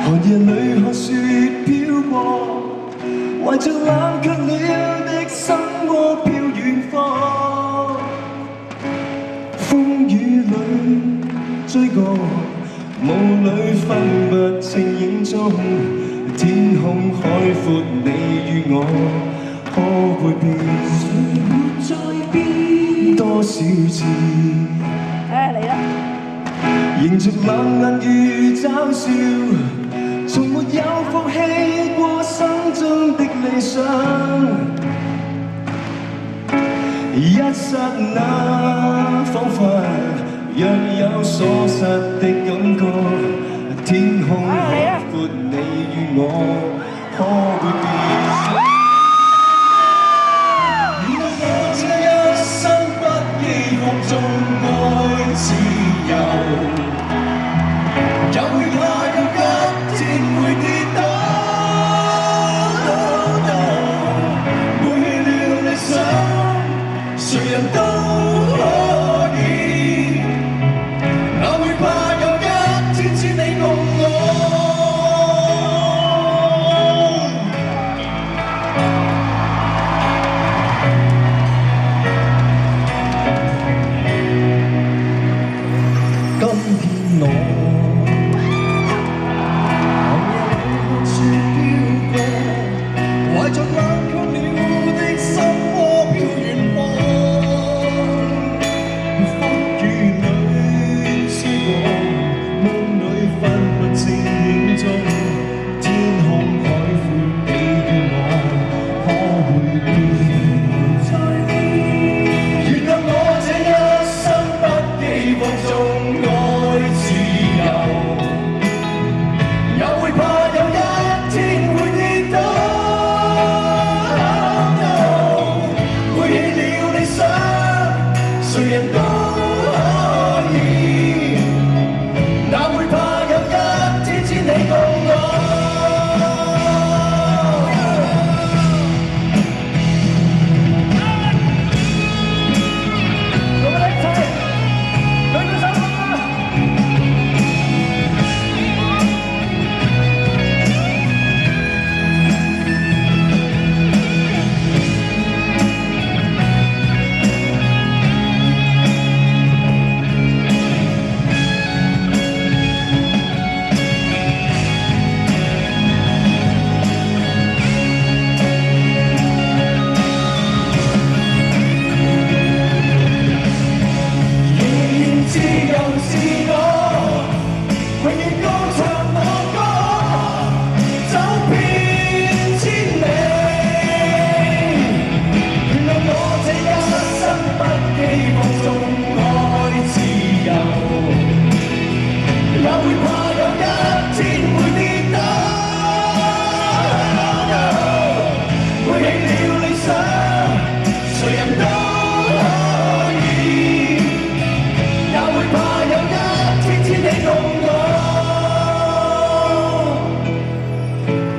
寒夜裏看雪飄過，懷着冷卻了的心窩飄遠方。風雨裏追過，霧裏分不清影蹤。天空海闊，你與我可會變？誰沒再變？多少次？嚟啦！迎着冷眼與嘲笑，從沒有放棄過心中的理想。一剎那，彷彿若有所失的感覺。天空海闊，你與我可會變？如果我這一生不羈放縱愛自由，也會怕有一天會跌倒。背棄了理想，誰人都可以，哪會怕有一天只你共我。今天我懷着冷卻了的心窩飄遠方，風雨裏追過，夢裏分不清影蹤。天空海闊，你與我可會變？原諒我這一生不羈放縱愛自由，也會怕有一天會跌倒。誰人都可以，哪會怕有一天只你共我。我哋一齊舉舉手啦！自由自我，永遠高唱我歌，走遍千里。原諒我這一生不羈放縱愛自由，也會怕有一天會跌倒。背棄了理想，誰人都你共我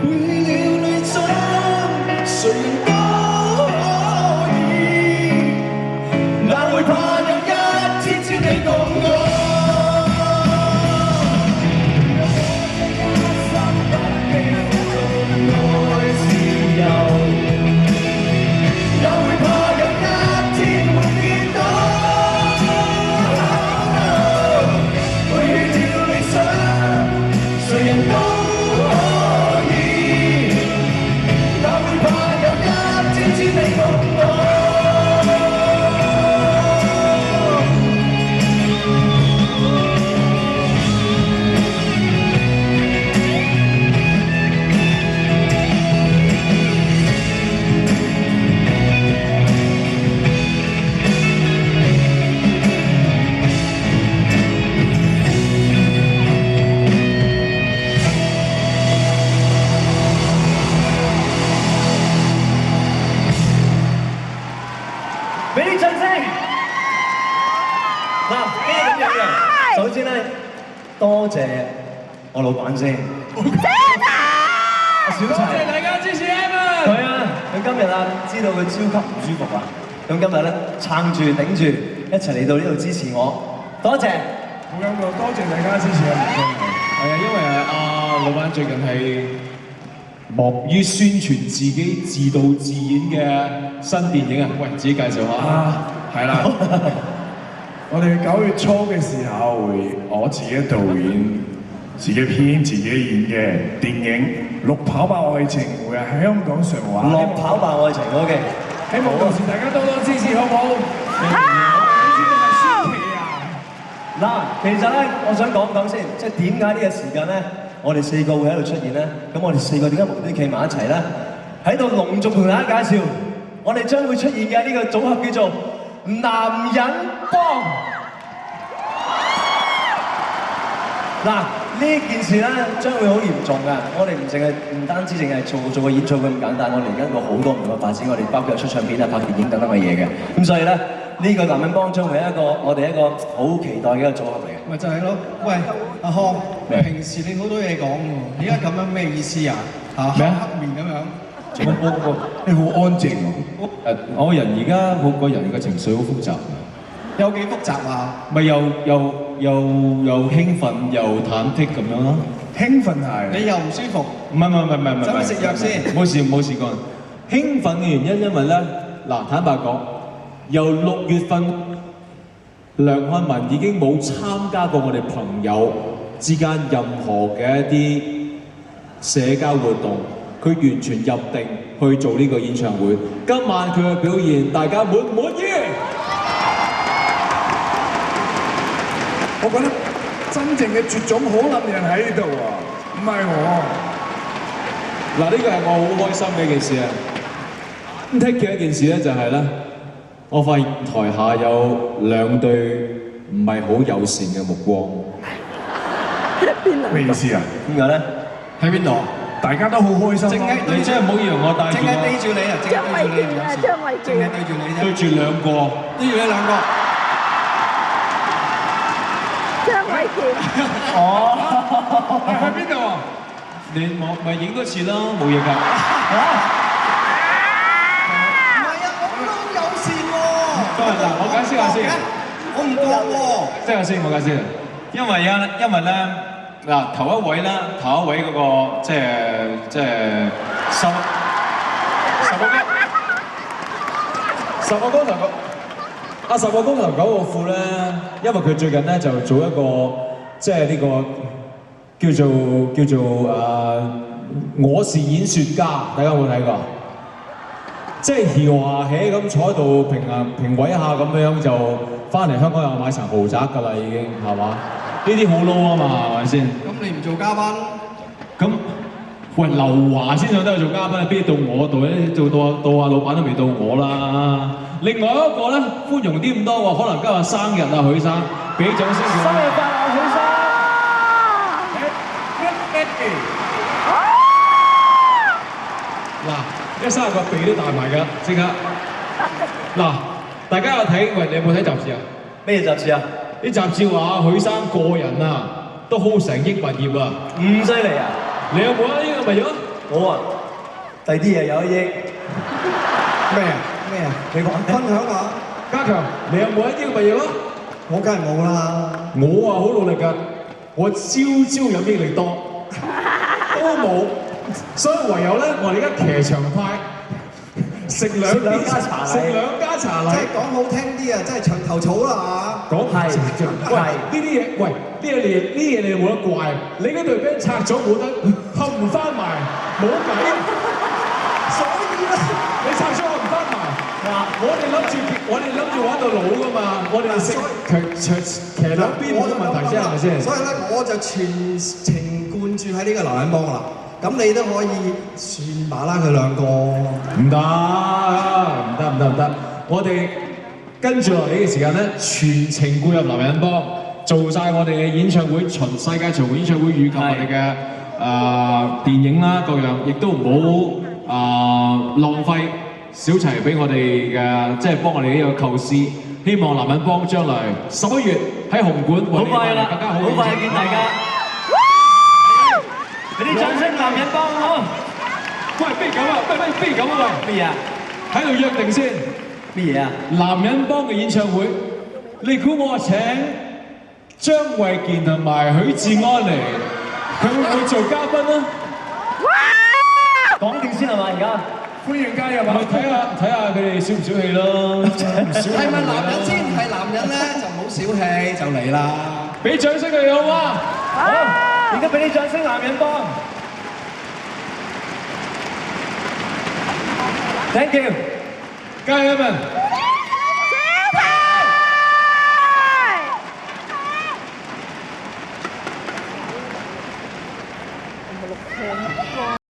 背棄了理想，誰人都可以，哪會怕有一天只你共我。愛自由，也會怕有一天會跌倒。誰人都可以，哪會怕有一天只你共我。俾啲掌聲！嗱，呢個咁樣嘅，首先咧，多謝我老闆先。小齊，多謝大家支持 Evan。係啊，佢今日啊，知道佢超級唔舒服啊，咁今日咧撐住頂住，一齊嚟到呢度支持我，多謝。好感動，多謝大家支持啊！係啊，因為老闆最近係忙於宣傳自己自導自演嘅新電影啊！喂，自己介紹下。係啦，我哋9月初嘅時候會我自己導演、自己編、自己演嘅電影《綠跑吧愛情》會喺香港上畫。落跑吧愛情，OK。希望到時大家多多支持，好唔好？嗱，其實咧，我想講講先，即係點解呢個時間咧，我哋4個會喺度出現咧？咁我哋4個點解無端企埋一齊咧？喺度隆重同大家介紹，我哋將會出現嘅呢個組合叫做男人幫。嗱，呢件事咧將會好嚴重㗎，我哋唔單止淨係做個演唱會咁簡單，我哋而家有好多唔同嘅發展，我哋包括有出唱片啊、拍電影等等嘅嘢嘅，咁所以咧。呢個男人幫將會係我哋一個好期待嘅一個組合嚟嘅。咪就係咯，喂，阿康，平時你好多嘢講喎，而家咁樣咩意思啊？黑面咁樣。你好安靜喎。我個人而家個人嘅情緒好複雜。有幾複雜啊？咪又興奮又忐忑咁樣咯。興奮係。你又唔舒服？唔係。使唔使食藥先？冇事幹。興奮嘅原因因為咧，嗱坦白講。由6月份，梁漢文已經冇參加過我哋朋友之間任何嘅一啲社交活動，佢完全入定去做呢個演唱會。今晚佢嘅表現，大家滿唔滿意？我覺得真正嘅絕種可能人喺呢度啊，唔係我。嗱，呢個係我好開心嘅一件事啊！咁聽嘅一件事咧就係咧。我發現台下有2對唔係好友善嘅目光。咩意思啊？點解咧？喺邊度？大家都好開心。你真係唔好以為我帶住淨係對住你啊！淨係對住你唔有事。淨係對住你啫。對住2個。對住你2個。張衛健。哦。喺邊度啊？你咪影多次啦，冇嘢㗎。嗱，我解釋下先。我唔覺喎。即係先，我解釋。因為咧，嗱頭一位嗰個即係十個光頭狗。阿10個光頭狗個褲咧，因為佢最近咧就做一個即係呢個叫做我是演說家，大家有冇睇過？即係搖下起咁坐喺度評委一下咁樣就翻嚟香港又買層豪宅㗎啦已經係嘛？呢啲好撈啊嘛係咪先？咁你唔做嘉賓？咁喂劉華先上得去做嘉賓，邊到我度咧？做到阿老闆都未到我啦。另外一個咧寬容啲咁多喎，可能今日生日啊許生，俾掌聲佢。生日快樂許生！嗱，一生日個鼻都大埋㗎，即刻。嗱，大家有睇？喂，你有冇睇雜誌啊？咩雜誌啊？啲雜誌話許生個人啊，都 hold 成億物業啊！咁犀利啊！你有冇1億嘅物業啊？我啊，第啲嘢有1億。咩啊？咩啊？你講分享下。家強，你有冇1億嘅物業啊？我梗係冇啦。我啊好努力㗎，我朝有益力多，都冇。所以唯有咧，我哋而家騎牆派，食兩家茶禮。即係講好聽啲啊，即係牆頭草啦嚇。講係，喂呢啲嘢，喂呢嘢你冇得怪，你嗰隊 band 拆咗冇得冚唔翻埋，冇計。所以咧，你拆咗我唔翻埋。嗱，我哋諗住玩到老㗎嘛，我哋騎兩邊冇乜問題啫，係咪先？所以咧，我就全情貫注喺呢個男人幫啦。咁你都可以算把啦佢2個。唔得！我哋跟住落嚟嘅時間咧，全程顧入男人幫，做晒我哋嘅演唱會巡世界巡迴演唱會，以及我哋嘅電影啦各樣，亦都唔好浪費小齊俾我哋嘅，即係幫我哋呢個構思。希望男人幫將來11月喺紅館為你帶來更加好嘅演唱會。好快見大家。俾啲掌聲，男人幫好。喂，不如咁啊！喂，乜嘢啊？喺度約定先。乜嘢啊？男人幫嘅演唱會，你估我請張衛健同埋許志安嚟佢會唔會做嘉賓啊？講定先係嘛？而家歡迎加入咪啊！睇下佢哋小唔小氣咯，唔小氣係咪男人先？係男人咧就唔好小氣，就嚟啦！俾掌聲佢哋好嗎？好，而家俾啲掌聲男人幫。Thank you，加油，們！